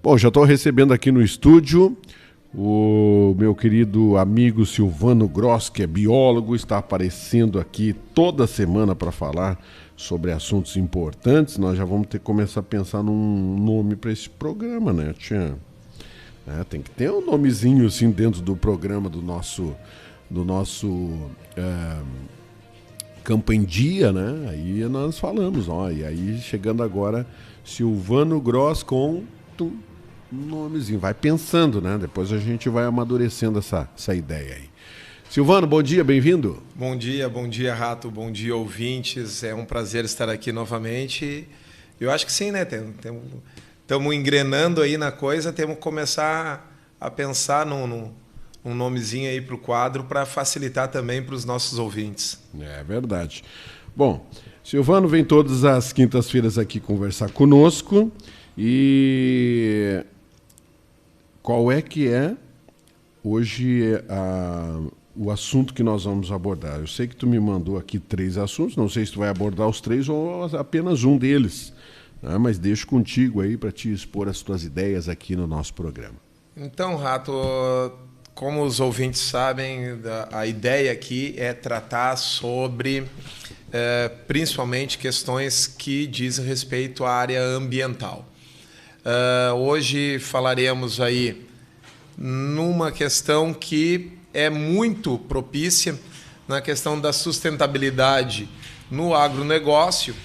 Bom, já estou recebendo aqui no estúdio o meu querido amigo Silvano Gross, que é biólogo, está aparecendo aqui toda semana para falar sobre assuntos importantes. Nós já vamos ter que começar a pensar num nome para esse programa, né, Tia? Tem que ter um nomezinho assim dentro do programa do nosso Campo em Dia, né? Aí nós falamos, ó, e aí chegando agora Silvano Gross com um nomezinho. Vai pensando, né? Depois a gente vai amadurecendo essa ideia aí. Silvano, bom dia, bem-vindo. Bom dia, Rato, bom dia, ouvintes. É um prazer estar aqui novamente. Eu acho que sim, né? Estamos engrenando aí na coisa, temos que começar a pensar num nomezinho aí para o quadro para facilitar também para os nossos ouvintes. É verdade. Bom, Silvano vem todas as quintas-feiras aqui conversar conosco e qual é que é hoje o assunto que nós vamos abordar? Eu sei que tu me mandou aqui 3 assuntos, não sei se tu vai abordar os 3 ou apenas um deles, né? Mas deixo contigo aí para te expor as tuas ideias aqui no nosso programa. Então, Rato, como os ouvintes sabem, a ideia aqui é tratar sobre principalmente questões que dizem respeito à área ambiental. Hoje falaremos aí numa questão que é muito propícia, na questão da sustentabilidade no agronegócio,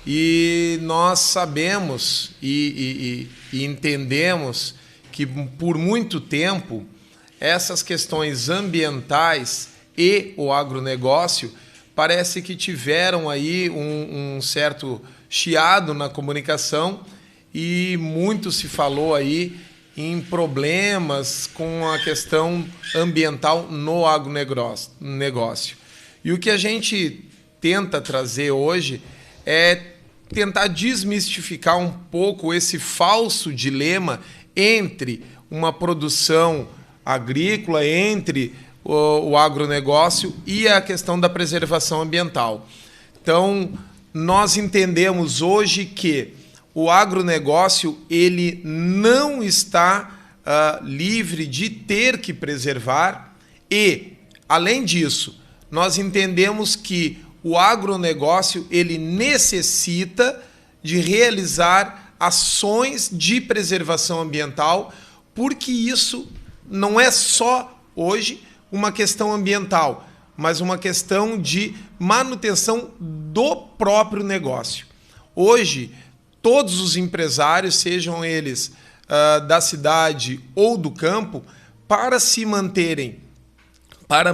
e nós sabemos e entendemos que por muito tempo essas questões ambientais e o agronegócio parece que tiveram aí um certo chiado na comunicação, e muito se falou aí em problemas com a questão ambiental no agronegócio. E o que a gente tenta trazer hoje é tentar desmistificar um pouco esse falso dilema entre uma produção agrícola, entre o agronegócio e a questão da preservação ambiental. Então, nós entendemos hoje que o agronegócio ele não está livre de ter que preservar e, além disso, nós entendemos que o agronegócio ele necessita de realizar ações de preservação ambiental, porque isso não é só hoje uma questão ambiental, mas uma questão de manutenção do próprio negócio. Hoje, todos os empresários, sejam eles da cidade ou do campo, para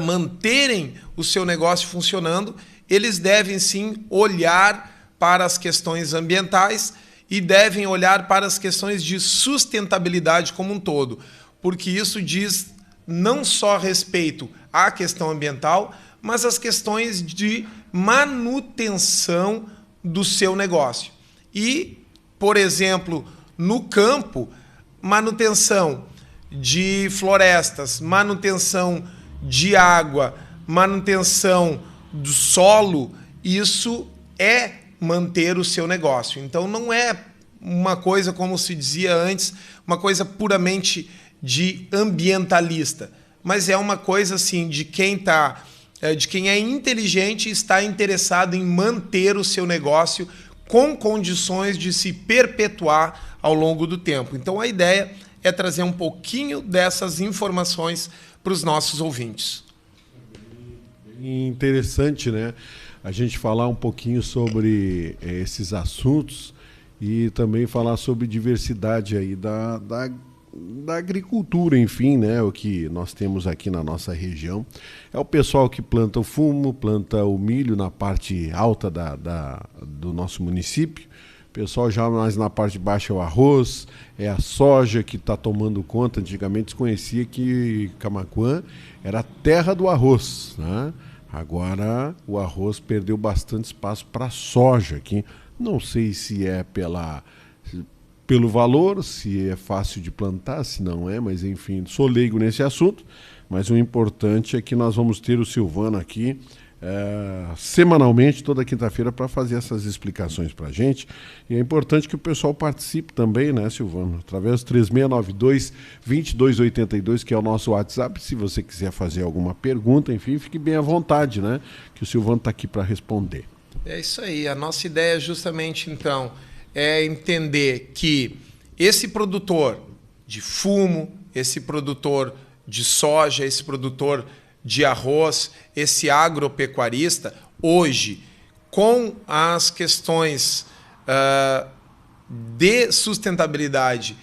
manterem o seu negócio funcionando, eles devem sim olhar para as questões ambientais e devem olhar para as questões de sustentabilidade como um todo, porque isso diz não só respeito à questão ambiental, mas às questões de manutenção do seu negócio. E, por exemplo, no campo, manutenção de florestas, manutenção de água, manutenção do solo, isso é manter o seu negócio. Então não é uma coisa, como se dizia antes, uma coisa puramente de ambientalista, mas é uma coisa assim de quem é inteligente e está interessado em manter o seu negócio com condições de se perpetuar ao longo do tempo. Então a ideia é trazer um pouquinho dessas informações para os nossos ouvintes. Interessante, né? A gente falar um pouquinho sobre esses assuntos e também falar sobre diversidade aí da agricultura, enfim, né? O que nós temos aqui na nossa região é o pessoal que planta o fumo, planta o milho na parte alta do nosso município. O pessoal já mais na parte de baixo é o arroz, é a soja que está tomando conta. Antigamente se conhecia que Camaquã era a terra do arroz, né? Agora o arroz perdeu bastante espaço para a soja aqui. Não sei se é pelo valor, se é fácil de plantar, se não é, mas enfim, sou leigo nesse assunto. Mas o importante é que nós vamos ter o Silvano aqui semanalmente, toda quinta-feira, para fazer essas explicações para a gente. E é importante que o pessoal participe também, né, Silvano? Através do 3692-2282, que é o nosso WhatsApp. Se você quiser fazer alguma pergunta, enfim, fique bem à vontade, né? Que o Silvano está aqui para responder. É isso aí. A nossa ideia justamente, então, é entender que esse produtor de fumo, esse produtor de soja, esse produtor de arroz, esse agropecuarista, hoje, com as questões de sustentabilidade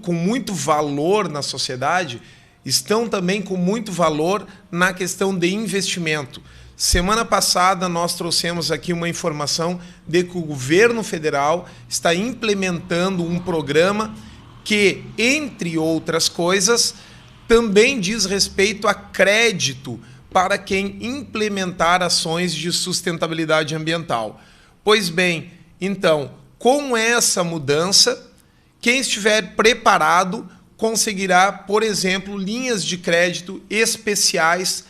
com muito valor na sociedade, estão também com muito valor na questão de investimento. Semana passada nós trouxemos aqui uma informação de que o governo federal está implementando um programa que, entre outras coisas, também diz respeito a crédito para quem implementar ações de sustentabilidade ambiental. Pois bem, então, com essa mudança, quem estiver preparado conseguirá, por exemplo, linhas de crédito especiais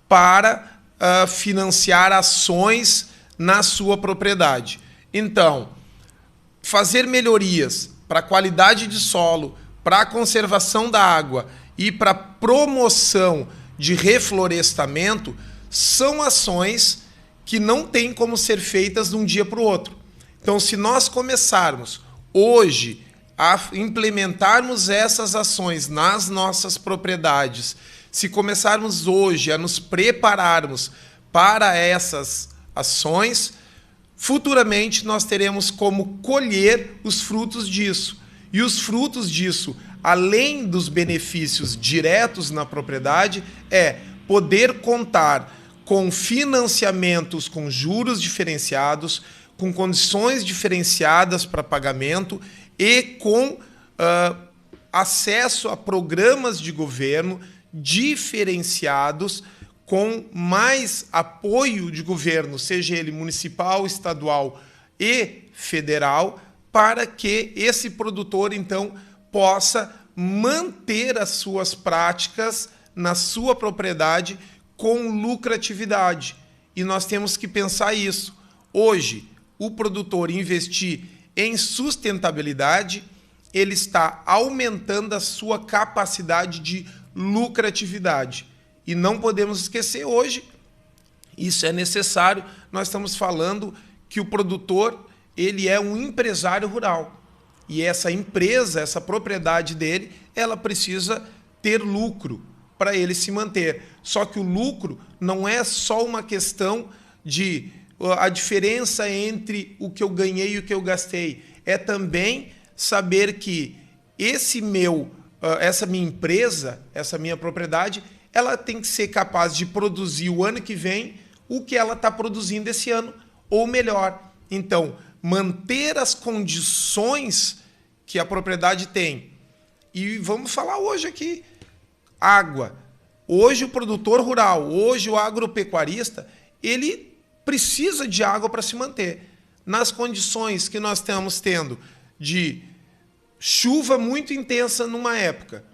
para financiar ações na sua propriedade. Então, fazer melhorias para a qualidade de solo, para a conservação da água e para a promoção de reflorestamento são ações que não têm como ser feitas de um dia para o outro. Então, se nós começarmos hoje a implementarmos essas ações nas nossas propriedades, se começarmos hoje a nos prepararmos para essas ações, futuramente nós teremos como colher os frutos disso. E os frutos disso, além dos benefícios diretos na propriedade, é poder contar com financiamentos com juros diferenciados, com condições diferenciadas para pagamento e com acesso a programas de governo diferenciados, com mais apoio de governo, seja ele municipal, estadual e federal, para que esse produtor, então, possa manter as suas práticas na sua propriedade com lucratividade. E nós temos que pensar isso. Hoje, o produtor investir em sustentabilidade, ele está aumentando a sua capacidade de lucratividade. E não podemos esquecer hoje, isso é necessário, nós estamos falando que o produtor, ele é um empresário rural. E essa empresa, essa propriedade dele, ela precisa ter lucro para ele se manter. Só que o lucro não é só uma questão de a diferença entre o que eu ganhei e o que eu gastei. É também saber que essa minha empresa, essa minha propriedade, ela tem que ser capaz de produzir o ano que vem o que ela está produzindo esse ano, ou melhor. Então, manter as condições que a propriedade tem. E vamos falar hoje aqui, água. Hoje o produtor rural, hoje o agropecuarista, ele precisa de água para se manter. Nas condições que nós estamos tendo de chuva muito intensa numa época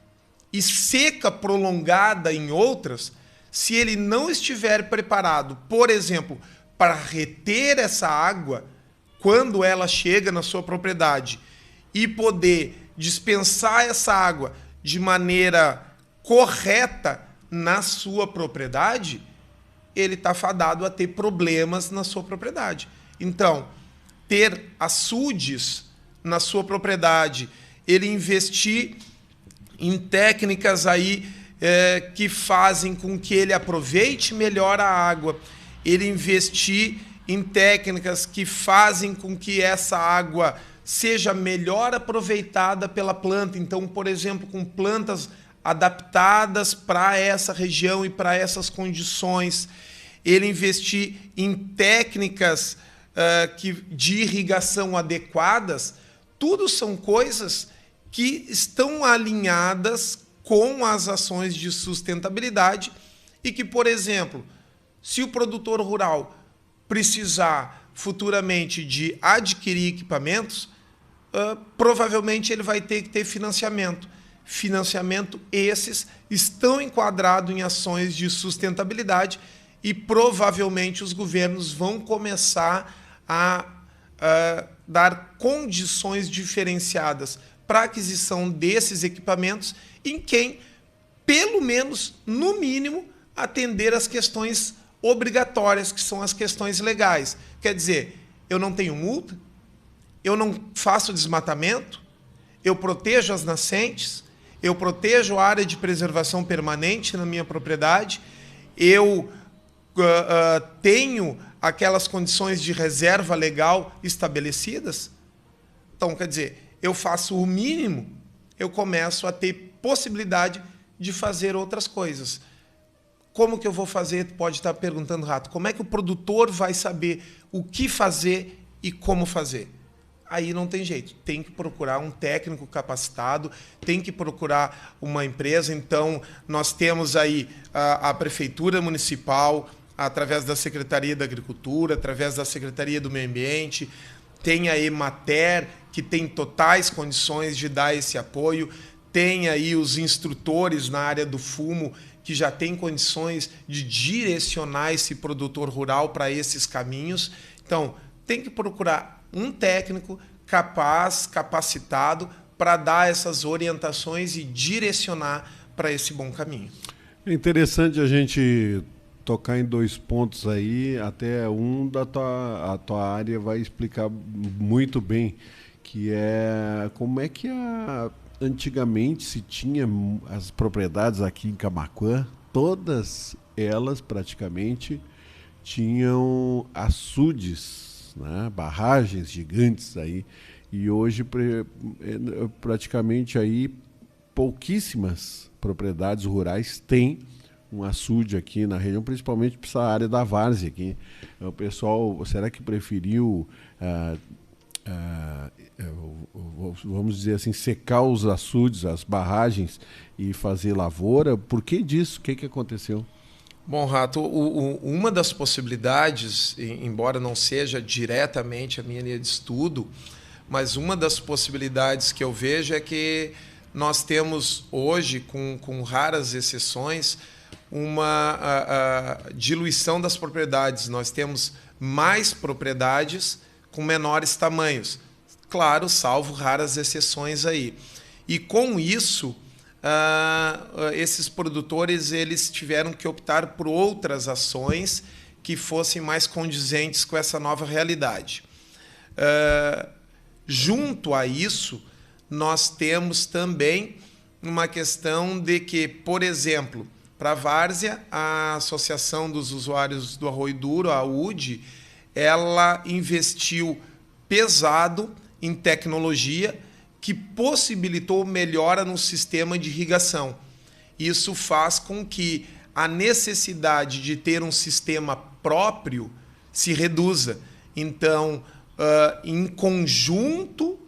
e seca prolongada em outras, se ele não estiver preparado, por exemplo, para reter essa água quando ela chega na sua propriedade e poder dispensar essa água de maneira correta na sua propriedade, ele está fadado a ter problemas na sua propriedade. Então, ter açudes na sua propriedade, ele investir em técnicas aí que fazem com que ele aproveite melhor a água, ele investir em técnicas que fazem com que essa água seja melhor aproveitada pela planta. Então, por exemplo, com plantas adaptadas para essa região e para essas condições, ele investir em técnicas de irrigação adequadas, tudo são coisas que estão alinhadas com as ações de sustentabilidade e que, por exemplo, se o produtor rural precisar futuramente de adquirir equipamentos, provavelmente ele vai ter que ter financiamento. Financiamento esses estão enquadrados em ações de sustentabilidade e provavelmente os governos vão começar a dar condições diferenciadas para a aquisição desses equipamentos em quem, pelo menos, no mínimo, atender às questões obrigatórias, que são as questões legais. Quer dizer, eu não tenho multa, eu não faço desmatamento, eu protejo as nascentes, eu protejo a área de preservação permanente na minha propriedade, eu tenho aquelas condições de reserva legal estabelecidas. Então, quer dizer, eu faço o mínimo, eu começo a ter possibilidade de fazer outras coisas. Como que eu vou fazer? Pode estar perguntando, Rato. Como é que o produtor vai saber o que fazer e como fazer? Aí não tem jeito. Tem que procurar um técnico capacitado, tem que procurar uma empresa. Então, nós temos aí a Prefeitura Municipal, através da Secretaria da Agricultura, através da Secretaria do Meio Ambiente, tem a Emater, que tem totais condições de dar esse apoio, tem aí os instrutores na área do fumo, que já tem condições de direcionar esse produtor rural para esses caminhos. Então, tem que procurar um técnico capaz, capacitado, para dar essas orientações e direcionar para esse bom caminho. É interessante a gente tocar em 2 pontos aí, até um a tua área vai explicar muito bem, que é como é que antigamente se tinha as propriedades aqui em Camaquã, todas elas praticamente tinham açudes, né, barragens gigantes aí, e hoje praticamente aí pouquíssimas propriedades rurais têm um açude aqui na região, principalmente para essa área da várzea aqui. O pessoal, será que preferiu, vamos dizer assim, secar os açudes, as barragens e fazer lavoura? Por que disso? O que aconteceu? Bom, Rato, uma das possibilidades, embora não seja diretamente a minha linha de estudo, mas uma das possibilidades que eu vejo é que nós temos hoje, com raras exceções, uma diluição das propriedades. Nós temos mais propriedades com menores tamanhos. Claro, salvo raras exceções aí. E com isso, esses produtores eles tiveram que optar por outras ações que fossem mais condizentes com essa nova realidade. Junto a isso, nós temos também uma questão de que, por exemplo, para a várzea, a Associação dos Usuários do Arroio Duro, a AUD, ela investiu pesado em tecnologia que possibilitou melhora no sistema de irrigação. Isso faz com que a necessidade de ter um sistema próprio se reduza. Então, em conjunto,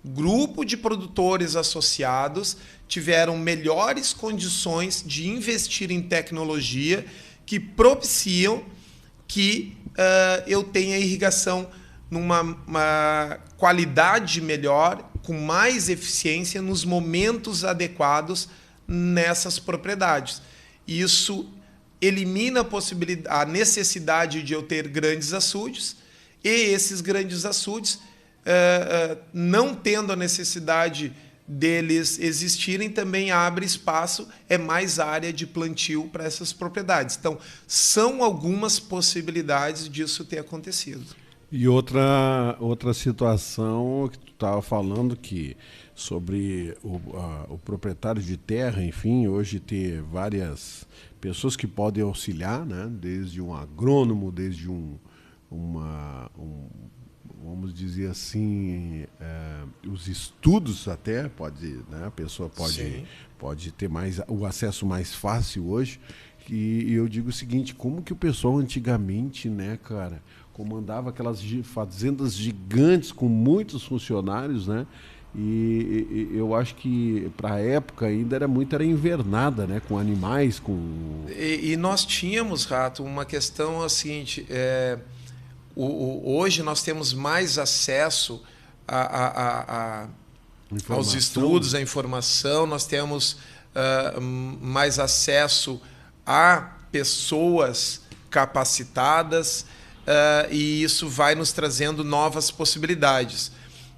grupo de produtores associados tiveram melhores condições de investir em tecnologia que propiciam que eu tenha irrigação numa qualidade melhor, com mais eficiência, nos momentos adequados nessas propriedades. Isso elimina a necessidade de eu ter grandes açudes, e esses grandes açudes, não tendo a necessidade deles existirem, também abre espaço, é mais área de plantio para essas propriedades. Então, são algumas possibilidades disso ter acontecido. E outra situação que tu estava falando, que sobre o proprietário de terra, enfim, hoje ter várias pessoas que podem auxiliar, né? Desde um agrônomo, desde vamos dizer assim, os estudos até, né? A pessoa pode ter o acesso mais fácil hoje. E eu digo o seguinte, como que o pessoal antigamente, né, cara, comandava aquelas fazendas gigantes com muitos funcionários, né? E eu acho que para a época ainda era invernada, né? Com animais, com... E nós tínhamos, Rato, uma questão a seguinte, hoje nós temos mais acesso aos estudos, à informação, nós temos mais acesso a pessoas capacitadas, e isso vai nos trazendo novas possibilidades.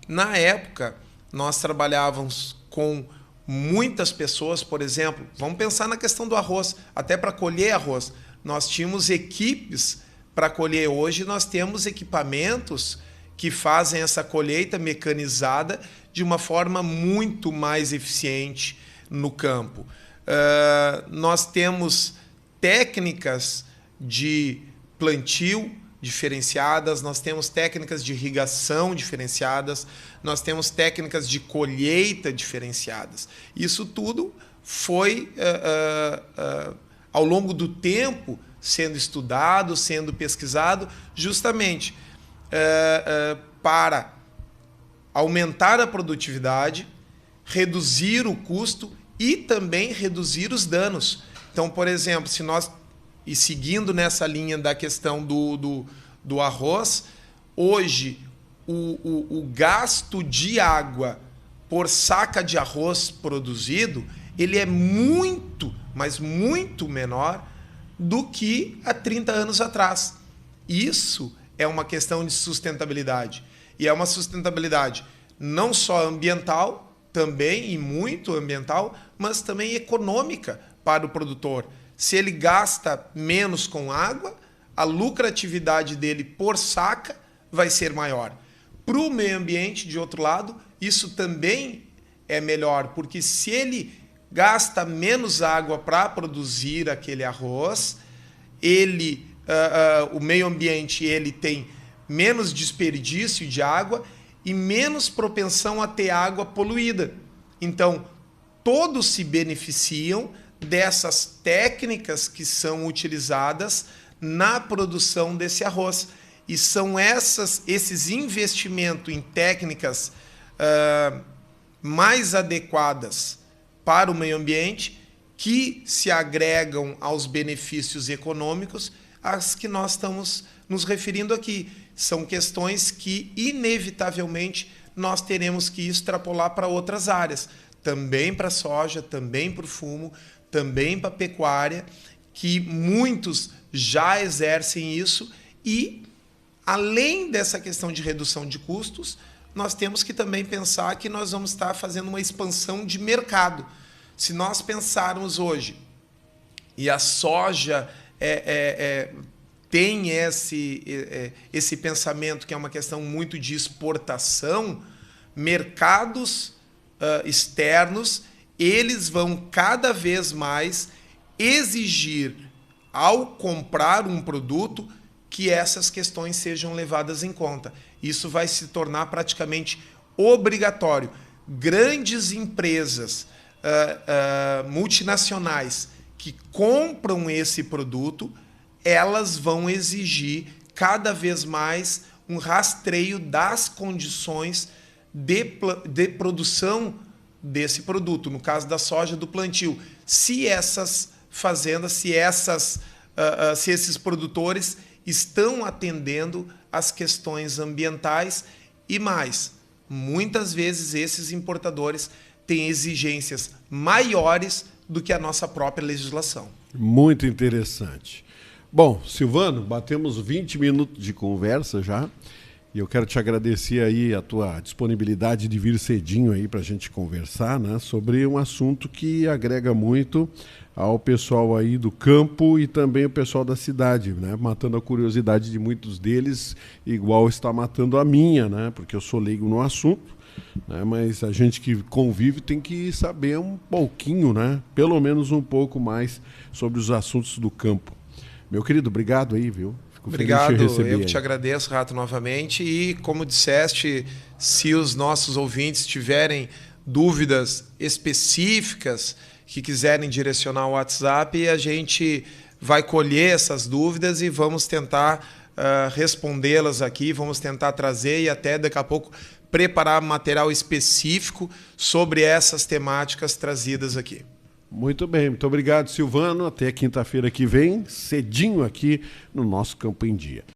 Na época, nós trabalhávamos com muitas pessoas, por exemplo, vamos pensar na questão do arroz, até para colher arroz. Nós tínhamos equipes para colher. Hoje nós temos equipamentos que fazem essa colheita mecanizada de uma forma muito mais eficiente no campo. Nós temos técnicas de plantio diferenciadas, nós temos técnicas de irrigação diferenciadas, nós temos técnicas de colheita diferenciadas. Isso tudo foi, ao longo do tempo, sendo estudado, sendo pesquisado, justamente para aumentar a produtividade, reduzir o custo e também reduzir os danos. Então, por exemplo, se nós, e seguindo nessa linha da questão do arroz, hoje o gasto de água por saca de arroz produzido, ele é muito, mas muito menor do que há 30 anos atrás. Isso é uma questão de sustentabilidade. E é uma sustentabilidade não só ambiental, também e muito ambiental, mas também econômica para o produtor. Se ele gasta menos com água, a lucratividade dele por saca vai ser maior. Para o meio ambiente, de outro lado, isso também é melhor, porque se ele gasta menos água para produzir aquele arroz, o meio ambiente ele tem menos desperdício de água e menos propensão a ter água poluída. Então, todos se beneficiam dessas técnicas que são utilizadas na produção desse arroz. E são esses investimentos em técnicas mais adequadas para o meio ambiente que se agregam aos benefícios econômicos às que nós estamos nos referindo aqui. São questões que, inevitavelmente, nós teremos que extrapolar para outras áreas. Também para a soja, também para o fumo, também para a pecuária, que muitos já exercem isso. E, além dessa questão de redução de custos, nós temos que também pensar que nós vamos estar fazendo uma expansão de mercado. Se nós pensarmos hoje, e a soja tem esse pensamento que é uma questão muito de exportação, mercados externos, eles vão cada vez mais exigir, ao comprar um produto, que essas questões sejam levadas em conta. Isso vai se tornar praticamente obrigatório. Grandes empresas multinacionais que compram esse produto, elas vão exigir cada vez mais um rastreio das condições de produção desse produto. No caso da soja, do plantio. Se essas fazendas, se esses produtores estão atendendo às questões ambientais e mais. Muitas vezes esses importadores têm exigências maiores do que a nossa própria legislação. Muito interessante. Bom, Silvano, batemos 20 minutos de conversa já e eu quero te agradecer aí a tua disponibilidade de vir cedinho aí para a gente conversar, né, sobre um assunto que agrega muito ao pessoal aí do campo e também o pessoal da cidade, né, matando a curiosidade de muitos deles, igual está matando a minha, né, porque eu sou leigo no assunto. Mas a gente que convive tem que saber um pouquinho, né? Pelo menos um pouco mais sobre os assuntos do campo. Meu querido, obrigado aí, viu? Fico obrigado, feliz de te receber. Eu que te agradeço, Rato, novamente. E como disseste, se os nossos ouvintes tiverem dúvidas específicas que quiserem direcionar o WhatsApp, a gente vai colher essas dúvidas e vamos tentar respondê-las aqui, vamos tentar trazer e até daqui a pouco preparar material específico sobre essas temáticas trazidas aqui. Muito bem, muito obrigado, Silvano. Até quinta-feira que vem, cedinho aqui no nosso Campo em Dia.